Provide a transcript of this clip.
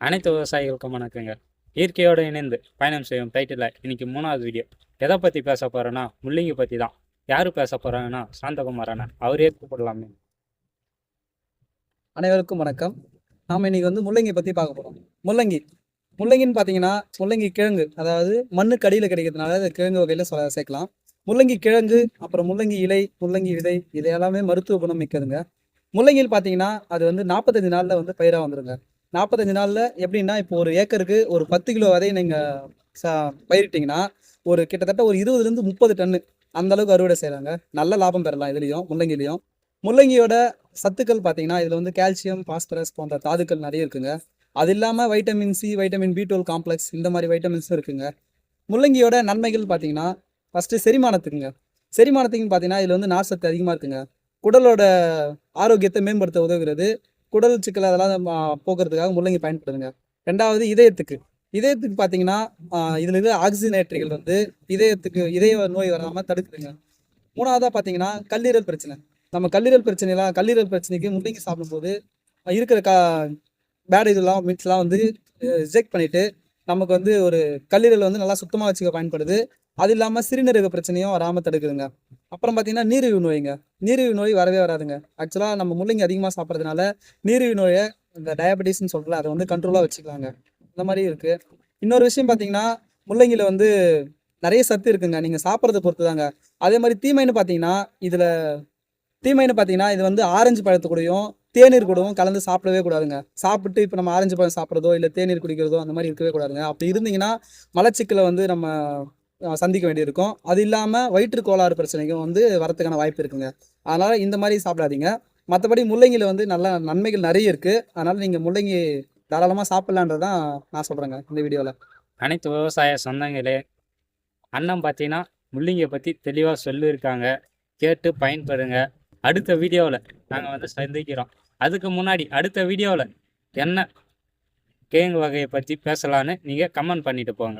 அனைத்து விவசாயிகளுக்கும் வணக்கங்க. இயற்கையோடு இணைந்து பயணம் செய்யும் டைட்டில் இன்னைக்கு 3வது வீடியோ. எதை பற்றி பேச போகிறேன்னா முள்ளங்கி பற்றி தான். யார் பேச போகிறாங்கன்னா சாந்தகுமார் அண்ணன். அவரே கூப்பிடலாமே. அனைவருக்கும் வணக்கம். நாம் இன்னைக்கு முள்ளங்கி பற்றி பார்க்க போகிறோம். முள்ளங்கின்னு பார்த்தீங்கன்னா முள்ளங்கி கிழங்கு, அதாவது மண்ணுக்கு அடியில் கிடைக்கிறதுனால அது கிழங்கு வகையில் சேர்க்கலாம். முள்ளங்கி கிழங்கு, அப்புறம் முள்ளங்கி இலை, முள்ளங்கி விதை, இது எல்லாமே மருத்துவ குணம் மிக்கதுங்க. முள்ளங்கியில் பார்த்தீங்கன்னா அது 45 நாளில் பயிராக வந்துருங்க. 45 நாளில் எப்படின்னா, இப்போ ஒரு ஏக்கருக்கு ஒரு 10 கிலோ விதையை நீங்கள் பயிரிட்டிங்கன்னா ஒரு கிட்டத்தட்ட ஒரு 20லேருந்து 30 டன்னு அந்த அளவுக்கு அறுவடை செய்கிறாங்க. நல்ல லாபம் பெறலாம் இதுலேயும், முள்ளங்கிலையும். முள்ளங்கியோட சத்துக்கள் பார்த்தீங்கன்னா இதில் கால்சியம், பாஸ்பரஸ் போன்ற தாதுக்கள் நிறைய இருக்குங்க. அது இல்லாமல் vitamin C, vitamin B12 complex, இந்த மாதிரி வைட்டமின்ஸும் இருக்குங்க. முள்ளங்கியோட நன்மைகள் பார்த்தீங்கன்னா ஃபஸ்ட்டு செரிமானத்துக்குன்னு பார்த்தீங்கன்னா இதில் நார் சத்து அதிகமாக இருக்குங்க. குடலோட ஆரோக்கியத்தை மேம்படுத்த உதவுகிறது. குடல் சிக்கல் அதெல்லாம் போக்குறதுக்காக முள்ளங்கி பயன்படுதுங்க. ரெண்டாவது இதயத்துக்கு பார்த்தீங்கன்னா இதில் இருக்கிற ஆக்சிஜனேட்டரிகள் இதய நோய் வராமல் தடுக்குதுங்க. மூணாவதாக பார்த்தீங்கன்னா கல்லீரல் பிரச்சனை. நம்ம கல்லீரல் பிரச்சனைக்கு முள்ளங்கி சாப்பிடும்போது இருக்கிற பேட் இதெல்லாம் மிட்ஸ்லாம் ரிஜெக்ட் பண்ணிவிட்டு நமக்கு ஒரு கல்லீரல் நல்லா சுத்தமாக வச்சுக்க பயன்படுது. அது இல்லாமல் சிறுநீரக பிரச்சனையும் வராமல் தடுக்குதுங்க. அப்புறம் பார்த்தீங்கன்னா நீரிழிவு நோய் வரவே வராதுங்க. ஆக்சுவலாக நம்ம முள்ளங்கி அதிகமாக சாப்பிட்றதுனால நீரிழிவு நோயை, இந்த டயபெட்டிஸ்ன்னு சொல்கிறோம், அதை கண்ட்ரோலாக வச்சுக்கலாங்க. இந்த மாதிரி இருக்குது. இன்னொரு விஷயம் பார்த்தீங்கன்னா முள்ளங்கியில் நிறைய சத்து இருக்குங்க. நீங்கள் சாப்பிட்றத பொறுத்து தாங்க. அதே மாதிரி தீமைன்னு பார்த்தீங்கன்னா இது ஆரஞ்சு பழத்துக்கூடையும் தேநீர் கூடவும் கலந்து சாப்பிடவே கூடாதுங்க. சாப்பிட்டு இப்போ நம்ம ஆரஞ்சு பழம் சாப்பிட்றதோ இல்லை தேநீர் குடிக்கிறதோ அந்த மாதிரி இருக்கவே கூடாதுங்க. அப்படி இருந்தீங்கன்னா மலச்சிக்கலை நம்ம சந்திக்க வேண்டியிருக்கும். அது இல்லாமல் வயிற்று கோளாறு பிரச்சனைக்கும் வரத்துக்கான வாய்ப்பு இருக்குங்க. அதனால் இந்த மாதிரி சாப்பிடாதீங்க. மற்றபடி முள்ளங்கியில் நல்ல நன்மைகள் நிறைய இருக்குது. அதனால் நீங்கள் முள்ளங்கி தாராளமாக சாப்பிட்லான்றதான் நான் சொல்கிறேங்க இந்த வீடியோவில். அனைத்து விவசாய சொந்தங்களே, அண்ணன் பார்த்தீங்கன்னா முள்ளங்கியை பற்றி தெளிவாக சொல்லியிருக்காங்க. கேட்டு பயன்பெறுங்க. அடுத்த வீடியோவில் நாங்கள் சந்திக்கிறோம். அதுக்கு முன்னாடி அடுத்த வீடியோவில் என்ன கிழங்கு வகையை பற்றி பேசலான்னு நீங்கள் கமெண்ட் பண்ணிட்டு போங்க.